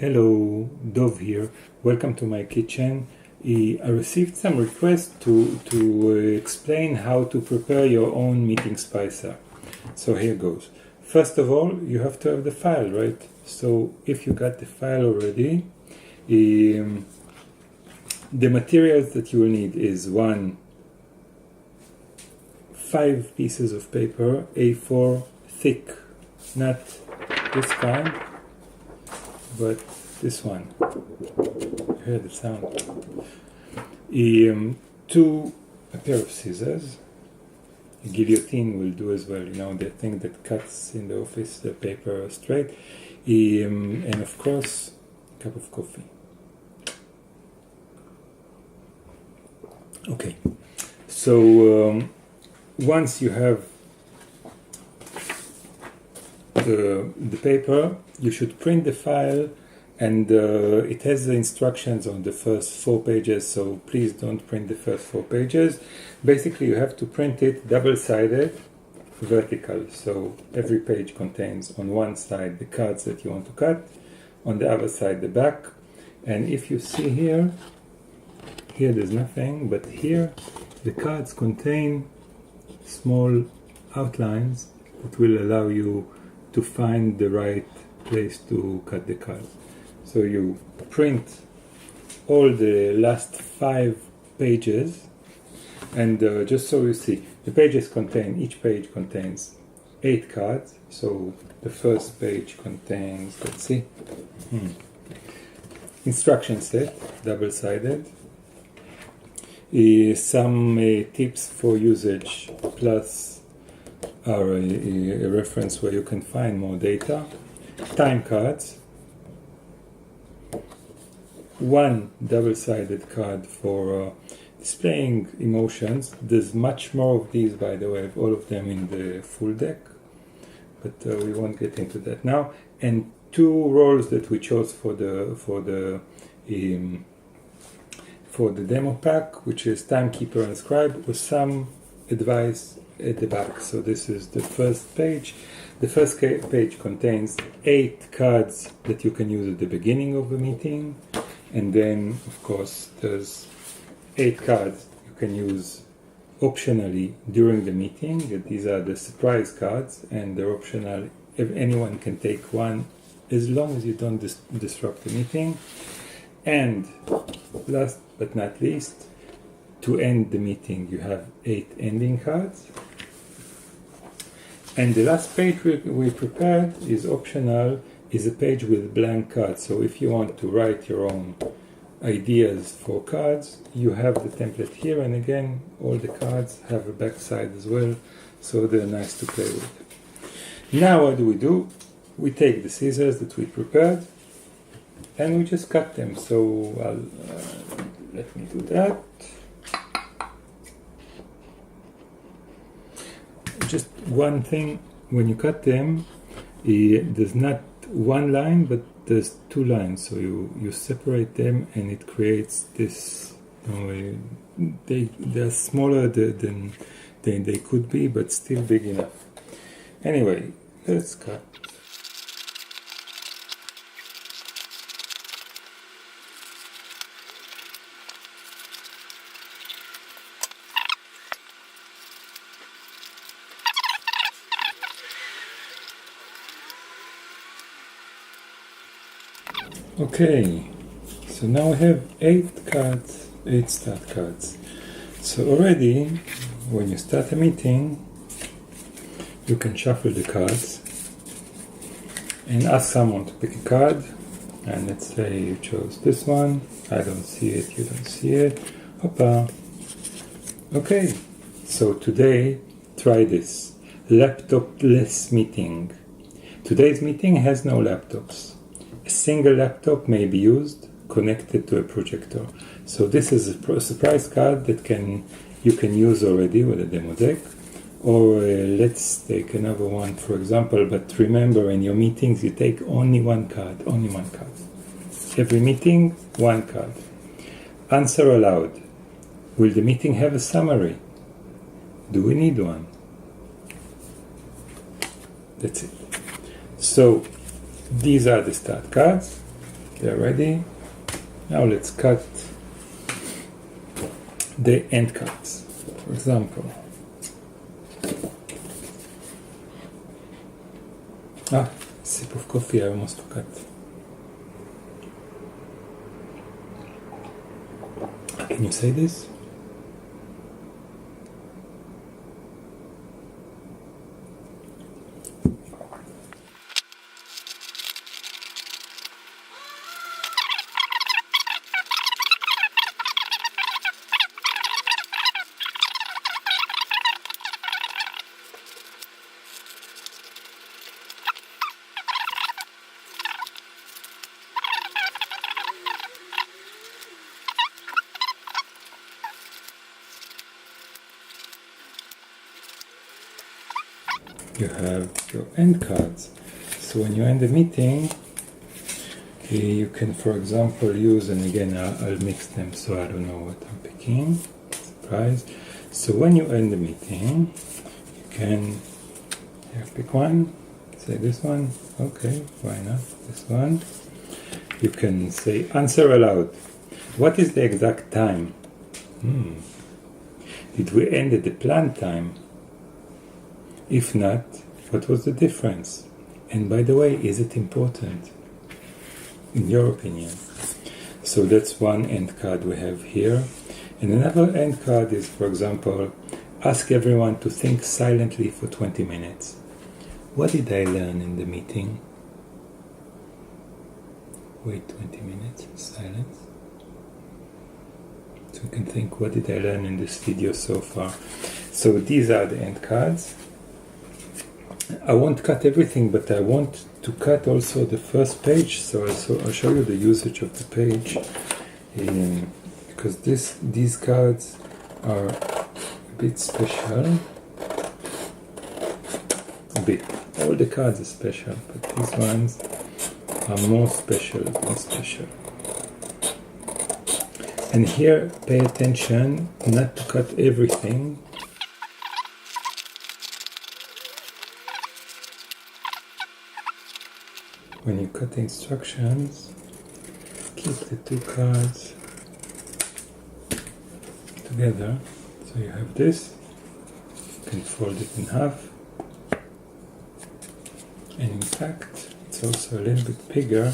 Hello, Dov here. Welcome to my kitchen. I received some requests to explain how to prepare your own meeting spicer. So here goes. First of all, you have to have the file, right? So if you got the file already, the materials that you will need is 5 pieces of paper, A4 thick, not this kind, but this one. You hear the sound. A pair of scissors. A guillotine will do as well, the thing that cuts in the office the paper straight. And of course, a cup of coffee. Okay, so once you have the paper, you should print the file, and it has the instructions on the first 4 pages, so please don't print the first 4 pages. Basically, you have to print it double-sided, vertical, so every page contains on one side the cards that you want to cut, on the other side the back. And if you see here there's nothing, but here the cards contain small outlines that will allow you to find the right place to cut the card. So you print all the last 5 pages, and just so you see, each page contains 8 cards. So the first page contains, let's see, instruction set, double-sided, some tips for usage, plus are a reference where you can find more data, time cards, 1 double-sided card for displaying emotions. There's much more of these, by the way, all of them in the full deck, but we won't get into that now. And 2 roles that we chose for the demo pack, which is timekeeper and scribe, with some advice at the back. So this is the first page. The first page contains 8 cards that you can use at the beginning of the meeting, and then of course there's 8 cards you can use optionally during the meeting. These are the surprise cards, and they're optional. If anyone can take one, as long as you don't disrupt the meeting. And last but not least, to end the meeting, you have 8 ending cards. And the last page we prepared is optional, is a page with blank cards. So if you want to write your own ideas for cards, you have the template here. And again, all the cards have a back side as well, so they're nice to play with. Now what do? We take the scissors that we prepared, and we just cut them. So let me do that. Just one thing, when you cut them, there's not one line, but there's 2 lines. So you separate them, and it creates this. They're smaller than they could be, but still big enough. Anyway, let's cut. Okay, so now we have 8 start cards. So already, when you start a meeting, you can shuffle the cards and ask someone to pick a card. And let's say you chose this one. I don't see it, you don't see it. Hoppa. Okay, so today, try this. Laptop-less meeting. Today's meeting has no laptops. A single laptop may be used, connected to a projector. So this is a surprise card that you can use already with a demo deck. Or let's take another one, for example. But remember, in your meetings, you take only one card. Every meeting, 1 card. Answer aloud. Will the meeting have a summary? Do we need one? That's it. So these are the start cards. they're ready. Now let's cut the end cuts. For example, sip of coffee, I almost forgot. Can you say this? You have your end cards. So when you end a meeting, you can, for example, use, and again I'll mix them so I don't know what I'm picking. Surprise. So when you end the meeting, you can pick one, say this one, okay, why not this one. You can say answer aloud. What is the exact time? Did we end at the planned time? If not, what was the difference? And by the way, is it important? In your opinion. So that's one end card we have here. And another end card is, for example, ask everyone to think silently for 20 minutes. What did I learn in the meeting? Wait 20 minutes, silence. So you can think, what did I learn in this video so far? So these are the end cards. I won't cut everything, but I want to cut also the first page, so I'll show you the usage of the page, because these cards are a bit special. All the cards are special, but these ones are more special. And here, pay attention not to cut everything. When you cut the instructions, keep the two cards together. So you have this, you can fold it in half. And in fact, it's also a little bit bigger,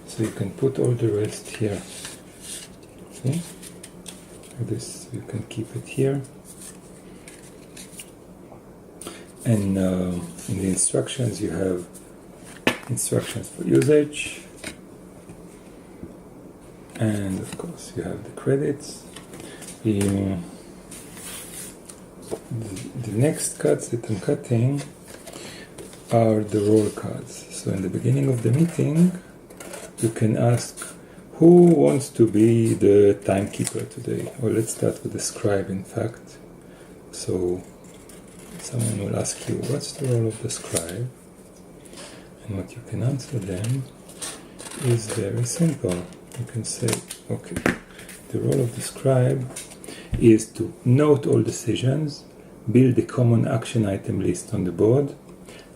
so you can put all the rest here. See? This, you can keep it here. And in the instructions you have instructions for usage, and of course you have the credits. The next cards that I'm cutting are the role cards. So in the beginning of the meeting you can ask who wants to be the timekeeper today, or let's start with the scribe in fact. So someone will ask you, what's the role of the scribe? And what you can answer them is very simple. You can say, okay, the role of the scribe is to note all decisions, build a common action item list on the board,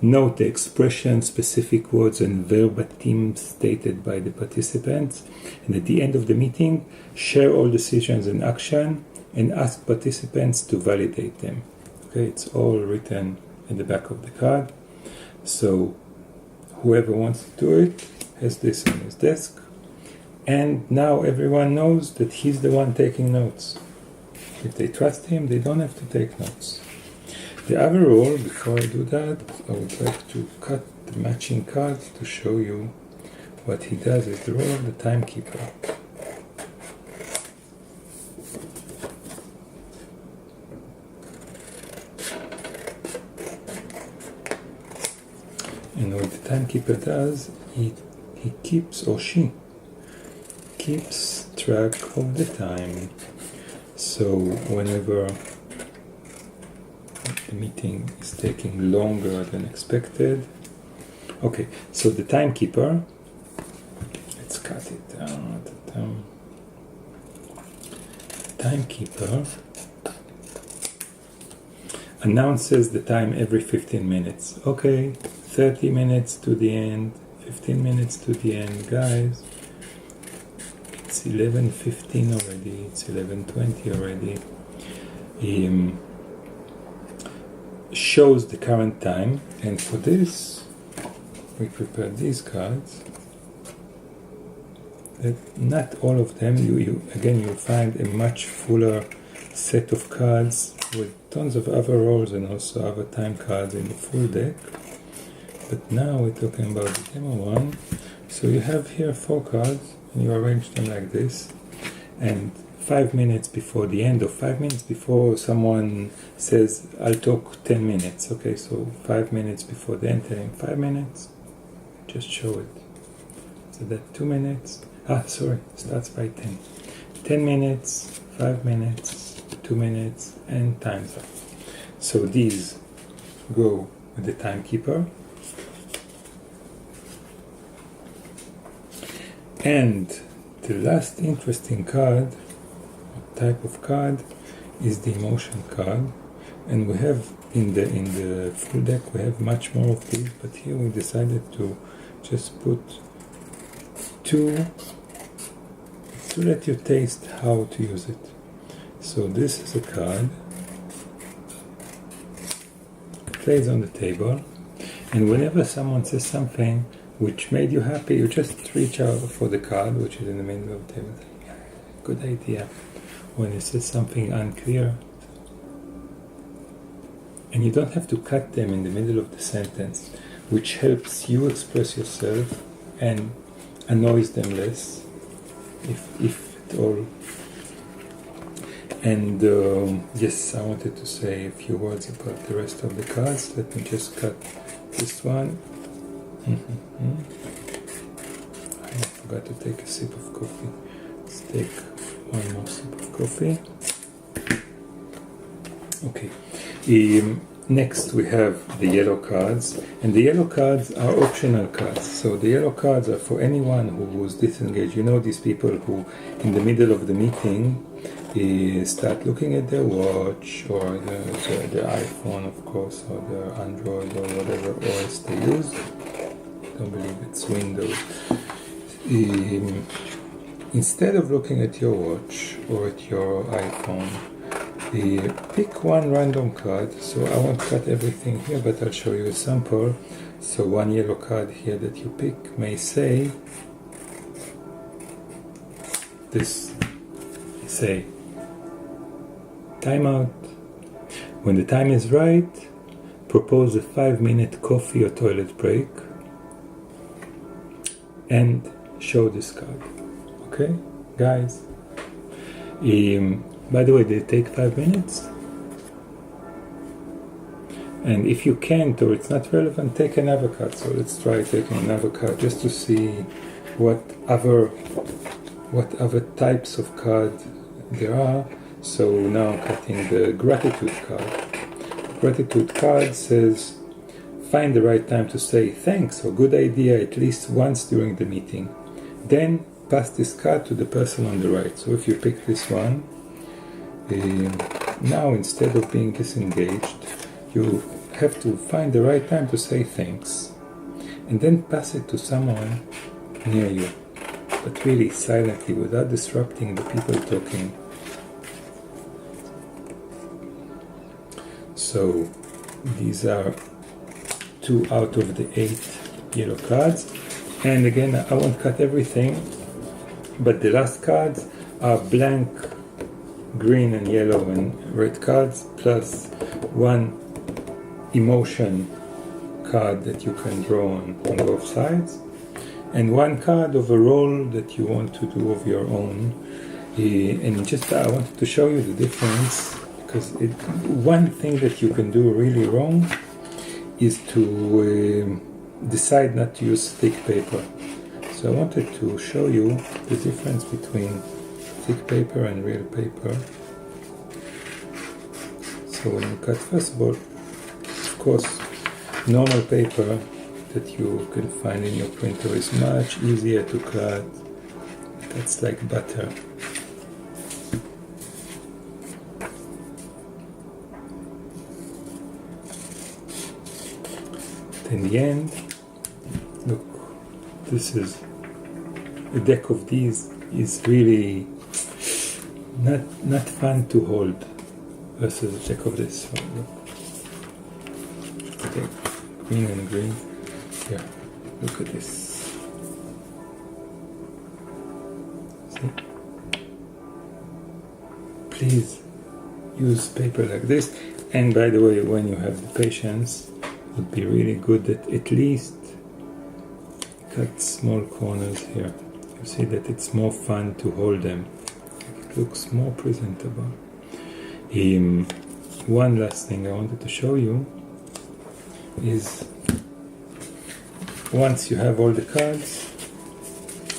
note the expression, specific words and verbatim stated by the participants, and at the end of the meeting, share all decisions and action and ask participants to validate them. Okay, it's all written in the back of the card. So whoever wants to do it has this on his desk, and now everyone knows that he's the one taking notes. If they trust him, they don't have to take notes. The other rule, before I do that, I would like to cut the matching cards to show you what he does. Is the role of the timekeeper. And what the timekeeper does, he keeps, or she keeps track of the time. So whenever the meeting is taking longer than expected. Okay, so the timekeeper, let's cut it down. Timekeeper announces the time every 15 minutes. Okay, 30 minutes to the end, 15 minutes to the end, guys. 11:15 already, it's 11:20 already. Shows the current time, and for this we prepared these cards. Not all of them, you'll find a much fuller set of cards with tons of other rolls and also other time cards in the full deck. But now we're talking about the demo one. So you have here 4 cards, and you arrange them like this, and 5 minutes before the end, or 5 minutes before someone says, I'll talk 10 minutes. Okay, so 5 minutes before the end, telling 5 minutes, just show it. So that 2 minutes, starts by 10. 10 minutes, 5 minutes, 2 minutes, and time's up. So these go with the timekeeper. And the last interesting card, type of card, is the emotion card. And we have in the full deck we have much more of these, but here we decided to just put 2 to let you taste how to use it. So this is a card, plays on the table, and whenever someone says something which made you happy, you just reach out for the card which is in the middle of the table. Good idea. When it says something unclear, and you don't have to cut them in the middle of the sentence, which helps you express yourself and annoys them less, if at all. And yes, I wanted to say a few words about the rest of the cards. Let me just cut this one. I forgot to take a sip of coffee. Let's take one more sip of coffee. Okay. Next we have the yellow cards, and the yellow cards are optional cards. So the yellow cards are for anyone who was disengaged. You know, these people who in the middle of the meeting start looking at their watch, or their iPhone, of course, or their Android, or whatever OS they use. I don't believe it's Windows. Instead of looking at your watch or at your iPhone, pick one random card. So I won't cut everything here, but I'll show you a sample. So one yellow card here that you pick may say this. Say, time out. When the time is right, propose a 5-minute coffee or toilet break and show this card. Okay, guys? By the way, they take 5 minutes. And if you can't, or it's not relevant, take another card. So let's try taking another card just to see what other types of cards there are. So now I'm cutting the gratitude card. The gratitude card says, find the right time to say thanks or good idea at least once during the meeting. Then pass this card to the person on the right. So if you pick this one, now instead of being disengaged, you have to find the right time to say thanks, and then pass it to someone near you, but really silently, without disrupting the people talking. So these are 2 out of the 8 yellow cards, and again I won't cut everything, but the last cards are blank green and yellow and red cards, plus 1 emotion card that you can draw on both sides, and 1 card of a role that you want to do of your own. And just I wanted to show you the difference, because one thing that you can do really wrong is to decide not to use thick paper. So I wanted to show you the difference between thick paper and real paper. So when you cut, first of all, of course, normal paper that you can find in your printer is much easier to cut. That's like butter. In the end, look, this is a deck of these is really not fun to hold versus check of this. So look. Okay, green and green. Yeah, look at this. See? Please use paper like this. And by the way, when you have the patience, it would be really good that at least cut small corners here. You see that it's more fun to hold them. It looks more presentable. One last thing I wanted to show you is once you have all the cards,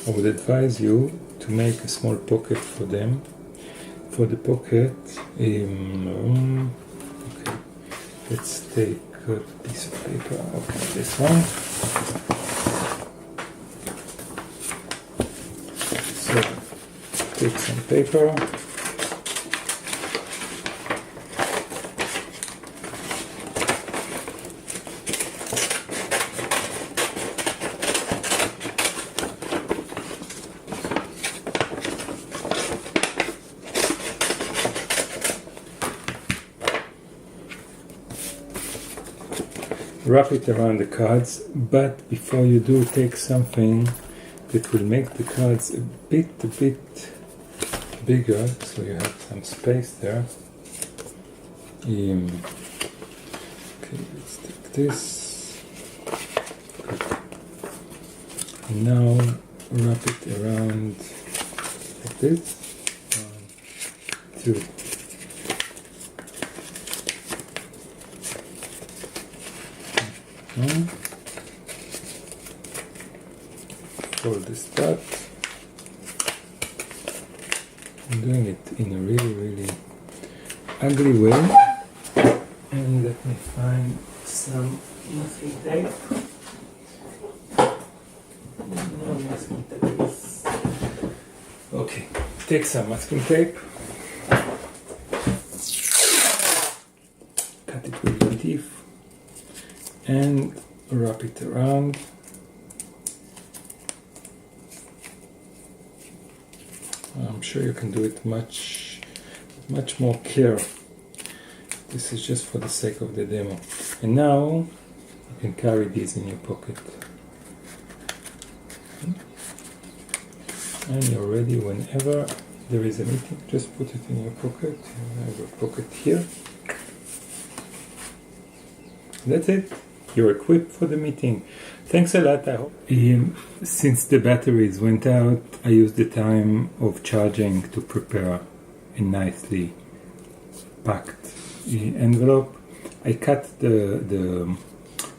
I would advise you to make a small pocket for them. For the pocket, okay, let's take a piece of paper. Okay, this one. So take some paper. Wrap it around the cards, but before you do, take something that will make the cards a bit bigger, so you have some space there. Okay, let's take this. Good. Now wrap it around like this. 1, 2. Fold this part. I'm doing it in a really ugly way. And let me find some masking tape. No masking tape. Okay, take some masking tape. Cut it with your teeth. And wrap it around. I'm sure you can do it much more care. This is just for the sake of the demo. And now you can carry these in your pocket. And you're ready whenever there is a meeting. Just put it in your pocket. You have a pocket here. That's it. You're equipped for the meeting. Thanks a lot. I hope. Since the batteries went out, I used the time of charging to prepare a nicely packed envelope. I cut the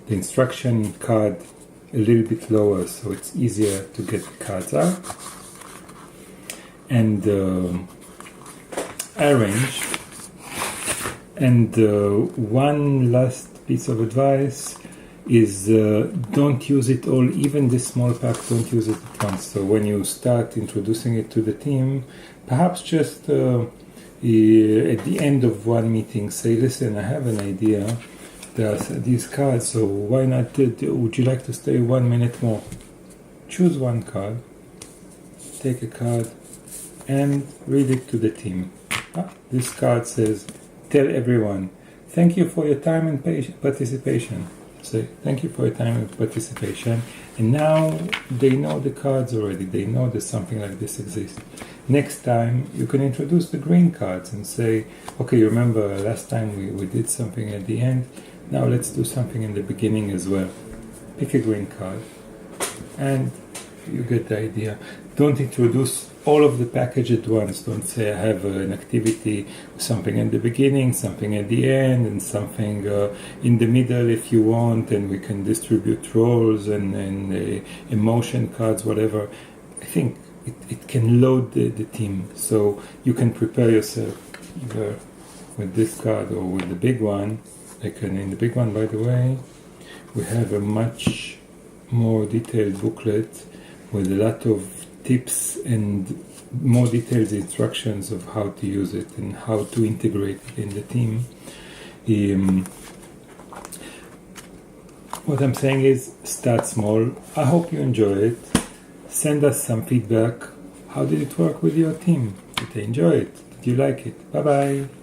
instruction card a little bit lower so it's easier to get the cards out. And arrange. And one last piece of advice is don't use it all, even this small pack, don't use it at once. So when you start introducing it to the team, perhaps just at the end of one meeting, say, listen, I have an idea. There's these cards, so why not, would you like to stay 1 minute more? Choose one card, take a card, and read it to the team. This card says, tell everyone, thank you for your time and participation. Say, thank you for your time and participation. And now they know the cards already. They know that something like this exists. Next time, you can introduce the green cards and say, okay, you remember last time we did something at the end. Now let's do something in the beginning as well. Pick a green card. And you get the idea. Don't introduce all of the package at once. Don't say I have an activity, something in the beginning, something at the end, and something in the middle if you want, and we can distribute roles and emotion cards, whatever. I think it can load the team, so you can prepare yourself either with this card or with the big one. In the big one, by the way, we have a much more detailed booklet with a lot of tips and more detailed instructions of how to use it and how to integrate it in the team. What I'm saying is, start small. I hope you enjoy it. Send us some feedback How did it work with your team? Did they enjoy it? Did you like it? Bye bye.